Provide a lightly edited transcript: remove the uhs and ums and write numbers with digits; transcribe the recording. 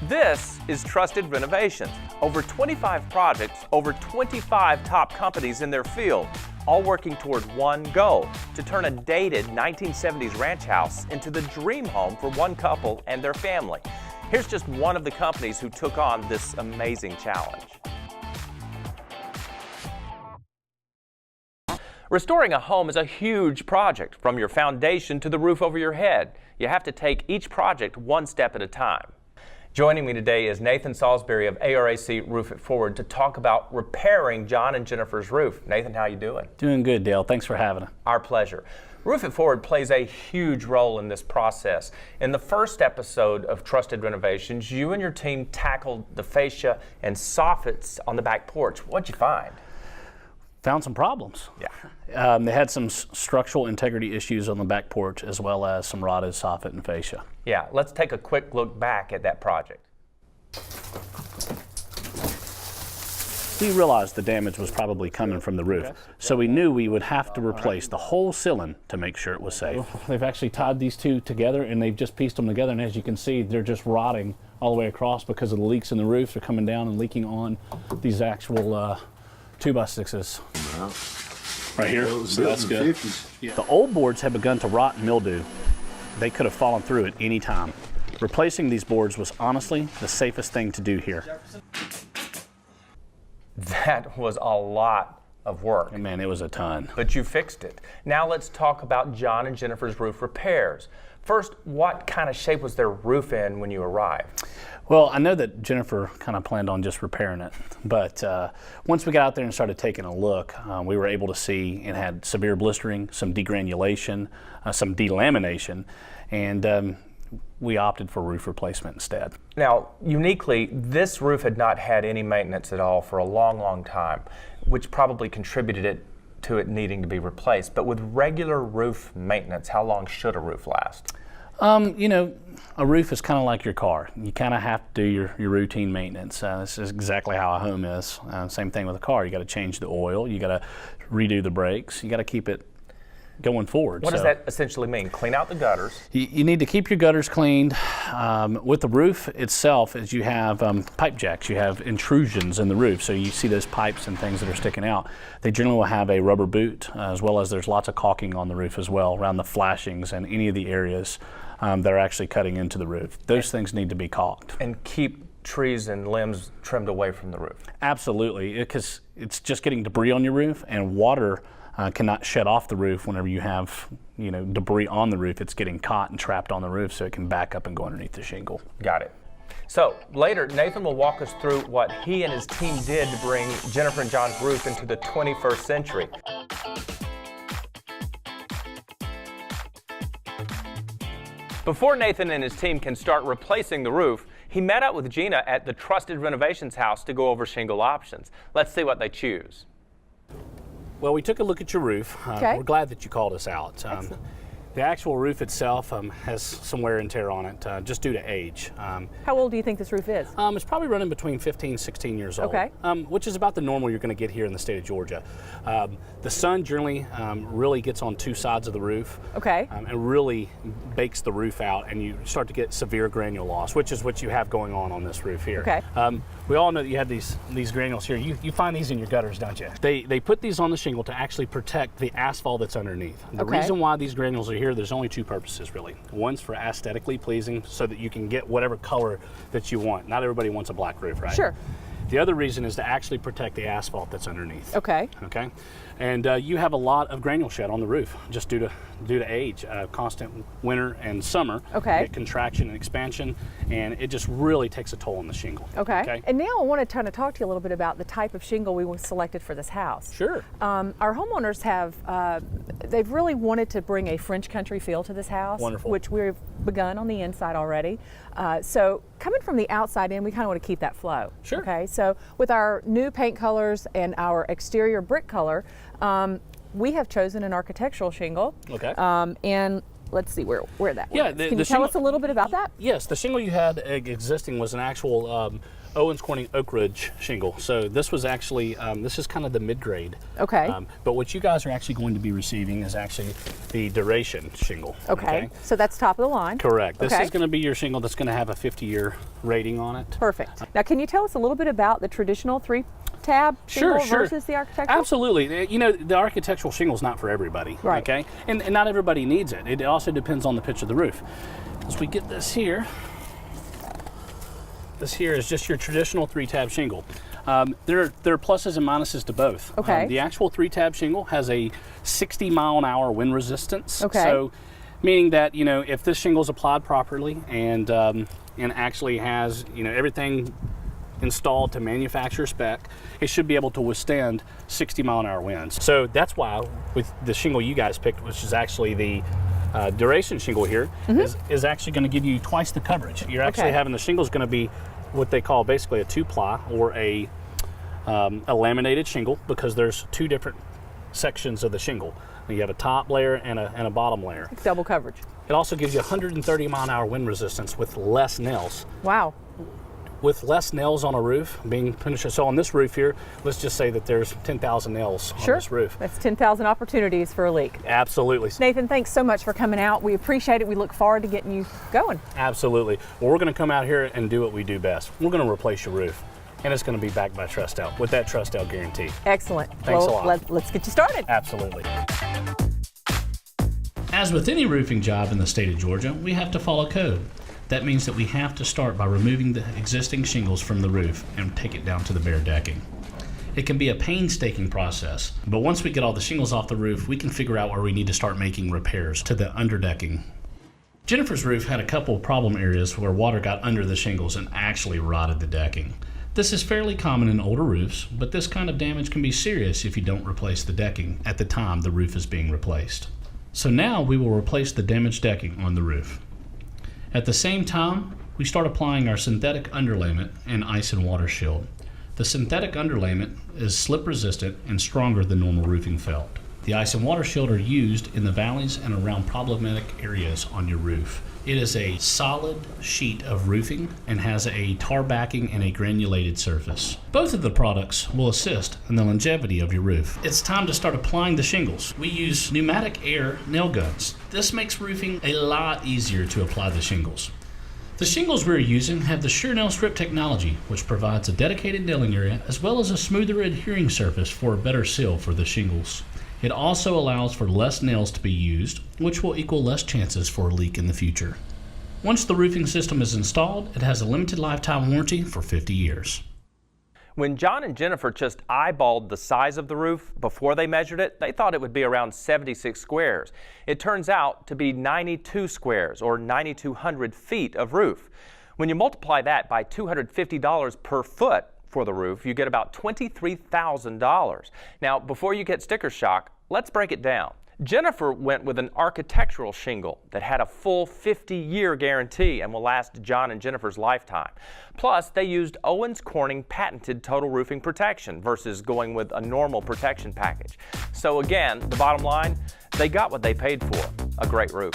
This is Trusted Renovations. Over 25 projects, over 25 top companies in their field, all working toward one goal, to turn a dated 1970s ranch house into the dream home for one couple and their family. Here's just one of the companies who took on this amazing challenge. Restoring a home is a huge project, from your foundation to the roof over your head. You have to take each project one step at a time. Joining me today is Nathan Salisbury of ARAC Roof It Forward to talk about repairing John and Jennifer's roof. Nathan, how you doing? Doing good, Dale. Thanks for having us. Our pleasure. Roof It Forward plays a huge role in this process. In the first episode of Trusted Renovations, you and your team tackled the fascia and soffits on the back porch. What'd you find? Found some problems. Yeah. They had some structural integrity issues on the back porch, as well as some rotted soffit and fascia. Yeah, let's take a quick look back at that project. We realized the damage was probably coming from the roof, so we knew we would have to replace the whole ceiling to make sure it was safe. They've actually tied these two together, and they've just pieced them together, and as you can see, they're just rotting all the way across because of the leaks in the roof. They're coming down and leaking on these actual 2x6s. Wow. Right here. So that's good. Yeah. The old boards had begun to rot and mildew. They could have fallen through at any time. Replacing these boards was honestly the safest thing to do here. That was a lot of work. And man, it was a ton. But you fixed it. Now let's talk about John and Jennifer's roof repairs. First, what kind of shape was their roof in when you arrived? Well, I know that Jennifer kind of planned on just repairing it, but once we got out there and started taking a look, we were able to see it had severe blistering, some degranulation, some delamination, and we opted for roof replacement instead. Now, uniquely, this roof had not had any maintenance at all for a long, long time, which probably contributed to it needing to be replaced. But with regular roof maintenance, how long should a roof last? You know, a roof is kind of like your car. You kind of have to do your routine maintenance. This is exactly how a home is. Same thing with a car. You got to change the oil. You got to redo the brakes. You got to keep it going forward. What does that essentially mean? Clean out the gutters? You need to keep your gutters cleaned. With the roof itself, as you have pipe jacks, you have intrusions in the roof. So you see those pipes and things that are sticking out. They generally will have a rubber boot, as well as there's lots of caulking on the roof as well, around the flashings and any of the areas that are actually cutting into the roof. Those things need to be caulked. And keep trees and limbs trimmed away from the roof? Absolutely, because it's just getting debris on your roof, and water cannot shed off the roof whenever you have debris on the roof. It's getting caught and trapped on the roof, so it can back up and go underneath the shingle. Got it. So later, Nathan will walk us through what he and his team did to bring Jennifer and John's roof into the 21st century. Before Nathan and his team can start replacing the roof, he met up with Gina at the Trusted Renovations house to go over shingle options. Let's see what they choose. Well, we took a look at your roof. Okay. We're glad that you called us out. The actual roof itself has some wear and tear on it, just due to age. How old do you think this roof is? It's probably running between 15, 16 years old, Okay. Which is about the normal you're going to get here in the state of Georgia. The sun generally really gets on two sides of the roof, Okay. and really bakes the roof out, and you start to get severe granule loss, which is what you have going on this roof here. Okay. We all know that you have these granules here. You find these in your gutters, don't you? They put these on the shingle to actually protect the asphalt that's underneath. The Okay. reason why these granules are here, there's only two purposes really. One's for aesthetically pleasing, so that you can get whatever color that you want. Not everybody wants a black roof, right? Sure. The other reason is to actually protect the asphalt that's underneath. Okay. Okay. And you have a lot of granule shed on the roof just due to age, constant winter and summer. Okay. You get contraction and expansion, and it just really takes a toll on the shingle. Okay. And now I want to kind of talk to you a little bit about the type of shingle we selected for this house. Sure. Our homeowners have, they've really wanted to bring a French country feel to this house. Wonderful. Which we've begun on the inside already. So coming from the outside in, we kind of want to keep that flow. Sure. Okay. So with our new paint colors and our exterior brick color, we have chosen an architectural shingle. Okay. And let's see where that Yeah, was. Can you tell us a little bit about that? Yes, the shingle you had existing was an actual Owens Corning Oak Ridge shingle. So this was actually, this is kind of the mid-grade. Okay. But what you guys are actually going to be receiving is actually the Duration shingle. Okay. So that's top of the line. Correct. This Okay. is going to be your shingle that's going to have a 50-year rating on it. Perfect. Now, can you tell us a little bit about the traditional 3-tab shingle versus the architectural? Absolutely. You know, the architectural shingle is not for everybody. Right. Okay. And not everybody needs it. It also depends on the pitch of the roof. As we get this here is just your traditional 3-tab shingle. There are pluses and minuses to both. Okay. The actual 3-tab shingle has a 60-mile-an-hour wind resistance. Okay. So, meaning that, you know, if this shingle is applied properly and actually has, you know, everything installed to manufacturer spec, it should be able to withstand 60-mile-an-hour winds. So that's why with the shingle you guys picked, which is actually the Duration shingle here, is actually going to give you twice the coverage. You're actually having the shingle is going to be what they call basically a 2-ply or a laminated shingle, because there's 2 different sections of the shingle. You have a top layer and a bottom layer. Double coverage. It also gives you 130-mile-an-hour wind resistance with less nails. Wow. With less nails on a roof being finished. So on this roof here, let's just say that there's 10,000 nails on this roof. That's 10,000 opportunities for a leak. Absolutely. Nathan, thanks so much for coming out. We appreciate it. We look forward to getting you going. Absolutely. Well, we're going to come out here and do what we do best. We're going to replace your roof, and it's going to be backed by Trustel with that Trustel guarantee. Excellent. Thanks a lot. Let's get you started. Absolutely. As with any roofing job in the state of Georgia, we have to follow code. That means that we have to start by removing the existing shingles from the roof and take it down to the bare decking. It can be a painstaking process, but once we get all the shingles off the roof, we can figure out where we need to start making repairs to the underdecking. Jennifer's roof had a couple of problem areas where water got under the shingles and actually rotted the decking. This is fairly common in older roofs, but this kind of damage can be serious if you don't replace the decking at the time the roof is being replaced. So now we will replace the damaged decking on the roof. At the same time, we start applying our synthetic underlayment and ice and water shield. The synthetic underlayment is slip resistant and stronger than normal roofing felt. The ice and water shield are used in the valleys and around problematic areas on your roof. It is a solid sheet of roofing and has a tar backing and a granulated surface. Both of the products will assist in the longevity of your roof. It's time to start applying the shingles. We use pneumatic air nail guns. This makes roofing a lot easier to apply the shingles. The shingles we're using have the Sure Nail Strip technology, which provides a dedicated nailing area as well as a smoother adhering surface for a better seal for the shingles. It also allows for less nails to be used, which will equal less chances for a leak in the future. Once the roofing system is installed, it has a limited lifetime warranty for 50 years. When John and Jennifer just eyeballed the size of the roof before they measured it, they thought it would be around 76 squares. It turns out to be 92 squares, or 9,200 feet of roof. When you multiply that by $250 per foot for the roof, you get about $23,000. Now, before you get sticker shock, let's break it down. Jennifer went with an architectural shingle that had a full 50-year guarantee and will last John and Jennifer's lifetime. Plus, they used Owens Corning patented total roofing protection versus going with a normal protection package. So again, the bottom line, they got what they paid for, a great roof.